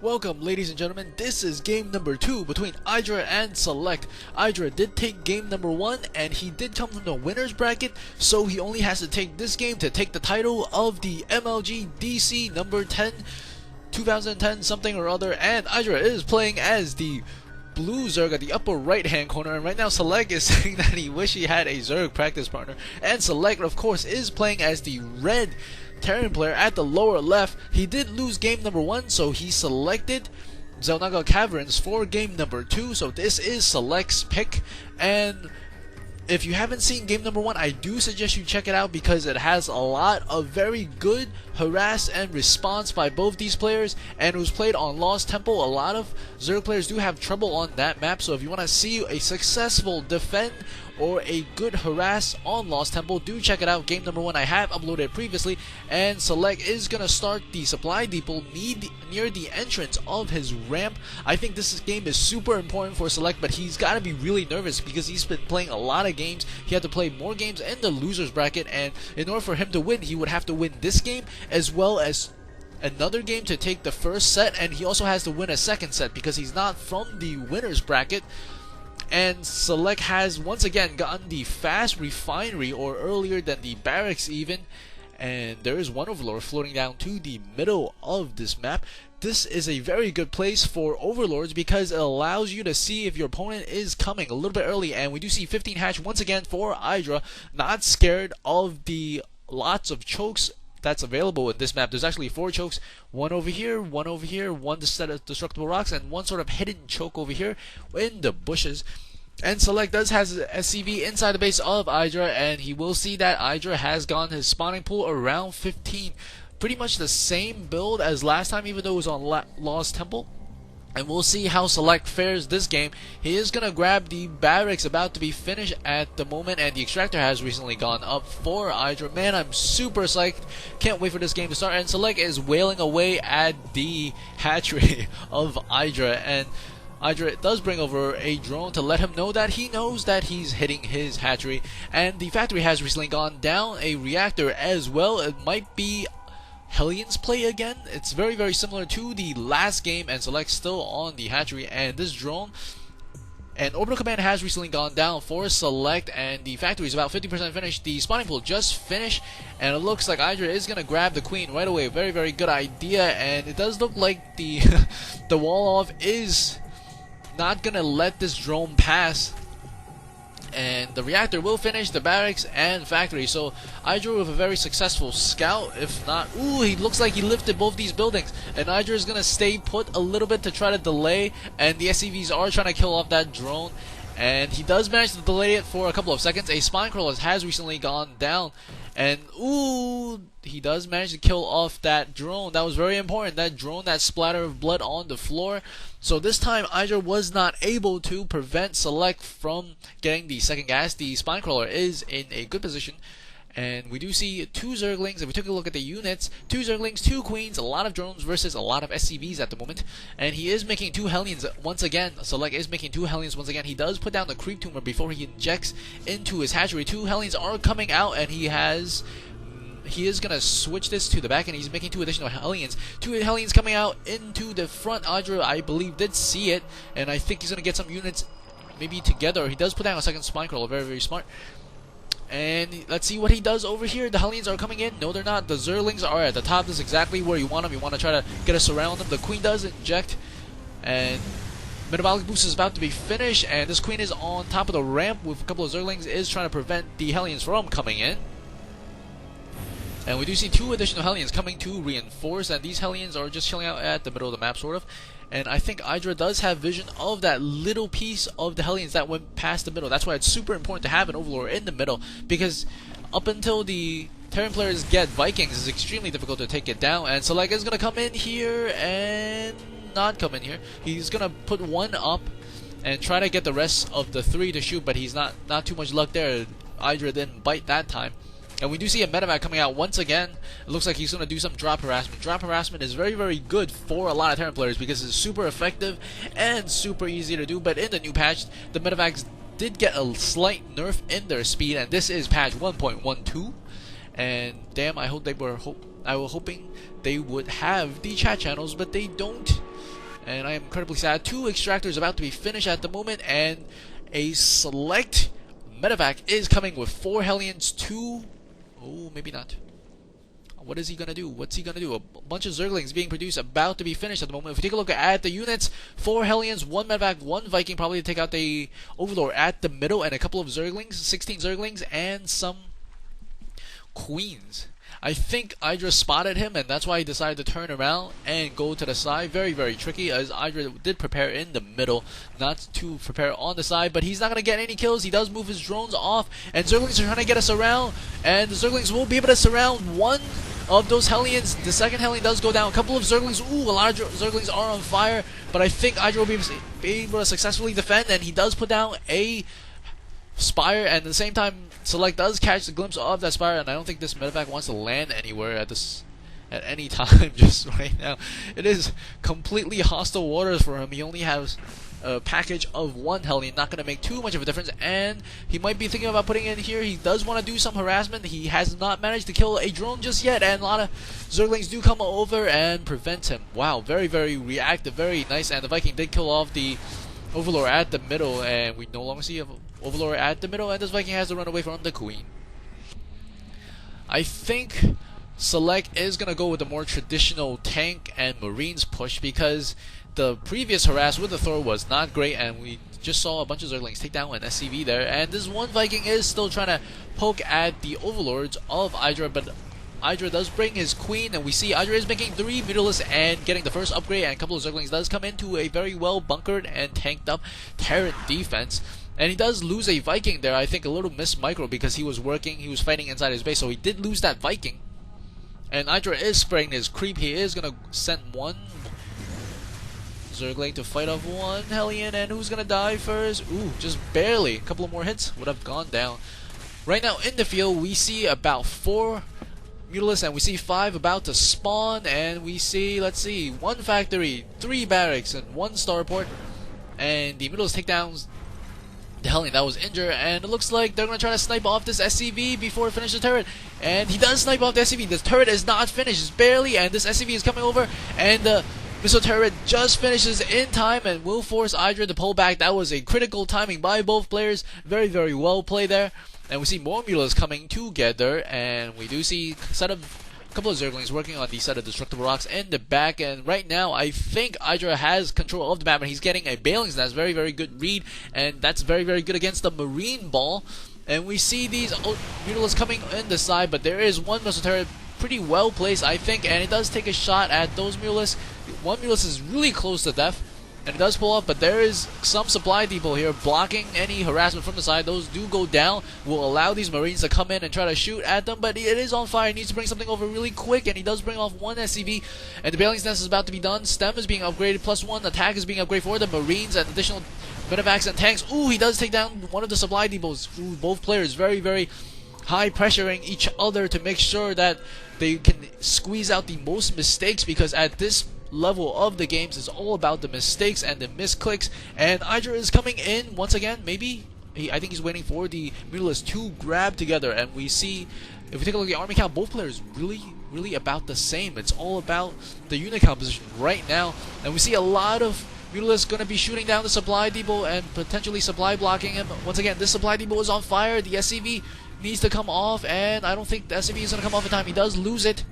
Welcome, ladies and gentlemen. This is game number 2 between IdrA and SeleCT. IdrA did take game number 1, and he did come from the winner's bracket, so he only has to take this game to take the title of the MLG DC number 10, 2010 something or other. And IdrA is playing as the blue Zerg at the upper right hand corner, and right now SeleCT is saying that he wish he had a Zerg practice partner. And SeleCT, of course, is playing as the red Terran player at the lower left. He did lose game number 1, so he selected Xel'Naga Caverns for game number 2. So this is SeleCT's pick, and if you haven't seen game number 1, I do suggest you check it out because it has a lot of very good harass and response by both these players, and it was played on Lost Temple. A lot of Zerg players do have trouble on that map, so if you want to see a successful defend or a good harass on Lost Temple, do check it out. Game number 1 I have uploaded it previously, and SeleCT is going to start the supply depot near the entrance of his ramp. I think this game is super important for SeleCT, but he's got to be really nervous because he's been playing a lot of games. He had to play more games in the loser's bracket, and in order for him to win, he would have to win this game as well as another game to take the first set, and he also has to win a second set because he's not from the winner's bracket. And SeleCT has once again gotten the fast refinery, or earlier than the barracks even, and there is one overlord floating down to the middle of this map. This is a very good place for overlords because it allows you to see if your opponent is coming a little bit early, and we do see 15 hatch once again for IdrA, not scared of the lots of chokes that's available in this map. There's actually 4 chokes, one over here, one set of destructible rocks, and one sort of hidden choke over here in the bushes. And SeleCT does has a SCV inside the base of IdrA, and he will see that IdrA has gone his spawning pool around 15. Pretty much the same build as last time, even though it was on Lost Temple. And we'll see how SeleCT fares this game. He is going to grab the barracks about to be finished at the moment, and the extractor has recently gone up for IdrA. Man, I'm super psyched. Can't wait for this game to start. And SeleCT is wailing away at the hatchery of IdrA, and IdrA does bring over a drone to let him know that he knows that he's hitting his hatchery. And the factory has recently gone down, a reactor as well. It might be Hellions play again. It's very, very similar to the last game, and SeleCT still on the hatchery. And this drone and orbital command has recently gone down for SeleCT, and the factory is about 50% finished. The spawning pool just finished, and it looks like IdrA is going to grab the queen right away. Very, very good idea, and it does look like the the wall off is not going to let this drone pass. And the reactor will finish the barracks and factory. So IdrA with a very successful scout. If not, ooh, he looks like he lifted both these buildings. And IdrA is going to stay put a little bit to try to delay. And the SCVs are trying to kill off that drone. And he does manage to delay it for a couple of seconds. A spine crawler has recently gone down. And ooh, he does manage to kill off that drone. That was very important. That drone, that splatter of blood on the floor. So this time IdrA was not able to prevent SeleCT from getting the second gas. The spine crawler is in a good position. And we do see 2 Zerglings. If we took a look at the units, 2 Zerglings, 2 Queens, a lot of drones versus a lot of SCVs at the moment. And he is making 2 Hellions once again. SeleCT is making 2 Hellions once again. He does put down the creep tumor before he injects into his hatchery. 2 Hellions are coming out, and he is going to switch this to the back, and he's making 2 additional Hellions. 2 Hellions coming out into the front. IdrA, I believe, did see it, and I think he's going to get some units maybe together. He does put down a second spine crawler. Very, very smart. And let's see what he does over here. The Hellions are coming in. No, they're not. The Zerglings are at the top. This is exactly where you want them. You want to try to get us around them. The Queen does inject, and metabolic boost is about to be finished, and this Queen is on top of the ramp with a couple of Zerglings, is trying to prevent the Hellions from coming in. And we do see 2 additional Hellions coming to reinforce, and these Hellions are just chilling out at the middle of the map, sort of. And I think IdrA does have vision of that little piece of the Hellions that went past the middle. That's why it's super important to have an overlord in the middle, because up until the Terran players get Vikings, it's extremely difficult to take it down. And SeleCT is going to come in here and not come in here. He's going to put 1 up and try to get the rest of the 3 to shoot, but he's not too much luck there. IdrA didn't bite that time. And we do see a medevac coming out once again. It looks like he's going to do some drop harassment. Drop harassment is very, very good for a lot of Terran players because it's super effective and super easy to do. But in the new patch, the medevacs did get a slight nerf in their speed, and this is patch 1.12. And damn, I was hoping they would have the chat channels, but they don't. and I am incredibly sad. 2 extractors about to be finished at the moment, and a select medevac is coming with 4 Hellions, 2... Oh, maybe not. What is he gonna do? What's he gonna do? A bunch of Zerglings being produced, about to be finished at the moment. If we take a look at the units, 4 Hellions, 1 medevac, 1 Viking, probably to take out the Overlord at the middle, and a couple of Zerglings, 16 Zerglings, and some Queens. I think IdrA spotted him, and that's why he decided to turn around and go to the side. Very, very tricky, as IdrA did prepare in the middle, not to prepare on the side, but he's not going to get any kills. He does move his drones off, and Zerglings are trying to get us around, and the Zerglings will be able to surround one of those Hellions. The second Hellion does go down. A couple of Zerglings, ooh, a lot of Zerglings are on fire, but I think IdrA will be able to successfully defend, and he does put down a Spire, and at the same time Select does catch the glimpse of that Spire, and I don't think this medevac wants to land anywhere at any time just right now. It is completely hostile waters for him. He only has a package of 1 Hellion, not going to make too much of a difference, and he might be thinking about putting it in here. He does want to do some harassment. He has not managed to kill a drone just yet, and a lot of Zerglings do come over and prevent him. Wow, very, very reactive, very nice, and the Viking did kill off the Overlord at the middle, and we no longer see a Overlord at the middle, and this Viking has to run away from the Queen. I think Select is going to go with the more traditional tank and Marines push, because the previous harass with the Thor was not great, and we just saw a bunch of Zerglings take down an SCV there, and this one Viking is still trying to poke at the Overlords of IdrA, but IdrA does bring his Queen, and we see IdrA is making 3 Mutalisks and getting the first upgrade, and a couple of Zerglings does come into a very well bunkered and tanked up Terran defense. And he does lose a Viking there. I think a little missed micro, because he was fighting inside his base, so he did lose that Viking. And IdrA is spraying his creep. He is going to send 1 Zergling to fight off 1 Hellion, and who's going to die first? Ooh, just barely. A couple of more hits would have gone down. Right now in the field, we see about 4 Mutalisks, and we see 5 about to spawn, and we see, let's see, 1 factory, 3 barracks, and 1 starport, and the Mutalisks take down the Hellion that was injured, and it looks like they're going to try to snipe off this SCV before it finishes the turret, and he does snipe off the SCV. This turret is not finished, it's barely, and this SCV is coming over, and the missile turret just finishes in time and will force IdrA to pull back. That was a critical timing by both players. Very, very well played there. And we see more Mutalisks coming together, and we do see a couple of Zerglings working on the set of destructible rocks in the back, and right now I think IdrA has control of the map, and he's getting a Baling's Nest. Very, very good read, and that's very, very good against the Marine Ball. And we see these Mutalisks coming in the side, but there is 1 missile turret pretty well placed, I think, and it does take a shot at those Mutalisks. 1 Mutalisk is really close to death, and it does pull off, but there is some supply depot here blocking any harassment from the side. Those do go down, will allow these Marines to come in and try to shoot at them, but it is on fire. He needs to bring something over really quick, and he does bring off 1 SCV, and the Baling's Nest is about to be done. Stem is being upgraded, +1 attack is being upgraded for the Marines, and additional medevacs and tanks. Ooh, he does take down one of the supply depots. Ooh, both players very, very high pressuring each other to make sure that they can squeeze out the most mistakes, because at this level of the games is all about the mistakes and the misclicks, and IdrA is coming in once again. Maybe I think he's waiting for the Mutalisks to grab together, and we see, if we take a look at the army count, both players really about the same. It's all about the unit composition right now, and we see a lot of Mutalisks going to be shooting down the supply depot and potentially supply blocking him. Once again, this supply depot is on fire. The SCV needs to come off, and I don't think the SCV is going to come off in time. He does lose it.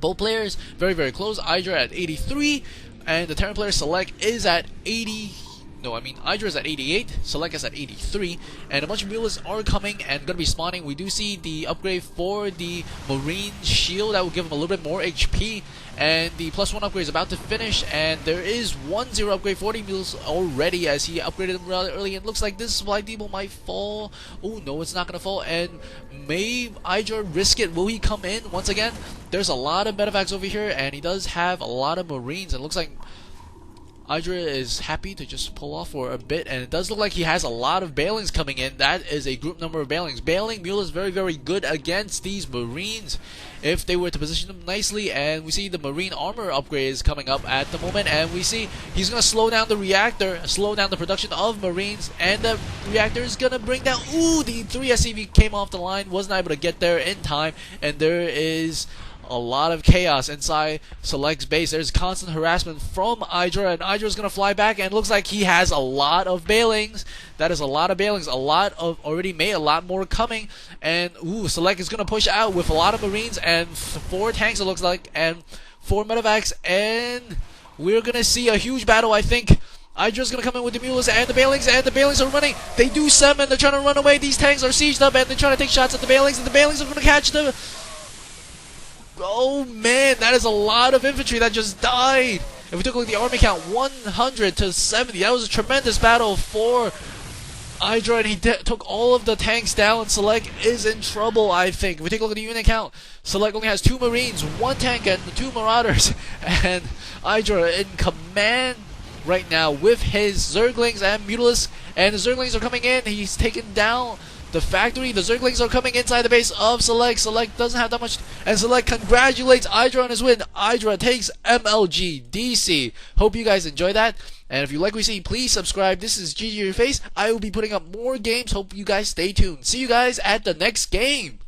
Both players very, very close. IdrA at 83, and the Terran player Select is at 80. No, I mean IdrA is at 88, Select is at 83, and a bunch of Mutalisks are coming and going to be spawning. We do see the upgrade for the Marine Shield that will give him a little bit more HP, and the +1 upgrade is about to finish, and there is 1-0 upgrade for the Mutalisks already, as he upgraded them rather early, and looks like this supply depot might fall. Oh no, it's not going to fall, and may IdrA risk it? Will he come in once again? There's a lot of medevacs over here, and he does have a lot of Marines, and it looks like IdrA is happy to just pull off for a bit, and it does look like he has a lot of Balings coming in. That is a group number of Balings. Baling Mule is very, very good against these Marines if they were to position them nicely, and we see the Marine armor upgrade is coming up at the moment, and we see he's going to slow down the reactor, slow down the production of Marines, and the reactor is going to bring down, ooh, the 3 SCV came off the line, wasn't able to get there in time, and there is a lot of chaos inside SeleCT's base. There's constant harassment from IdrA, and IdRA's gonna fly back, and it looks like he has a lot of bailings. That is a lot of bailings, a lot of already made, a lot more coming, and SeleCT is gonna push out with a lot of Marines and 4 tanks, it looks like, and 4 medevacs, and we're gonna see a huge battle, I think. IdrA's gonna come in with the mules and the bailings are running. They do summon, they're trying to run away. These tanks are sieged up and they're trying to take shots at the bailings, and the bailings are gonna catch them. Oh man, that is a lot of infantry that just died. If we took a look at the army count, 100 to 70. That was a tremendous battle for IdrA, and he took all of the tanks down. SeleCT is in trouble, I think. If we take a look at the unit count, SeleCT only has 2 Marines, 1 tank, and 2 Marauders. And IdrA in command right now with his Zerglings and Mutalisks. And the Zerglings are coming in. He's taken down the factory. The Zerglings are coming inside the base of SeleCT. SeleCT doesn't have that much. And SeleCT congratulates IdrA on his win. IdrA takes MLG DC. Hope you guys enjoy that. And if you like what you see, please subscribe. This is GG Your Face. I will be putting up more games. Hope you guys stay tuned. See you guys at the next game.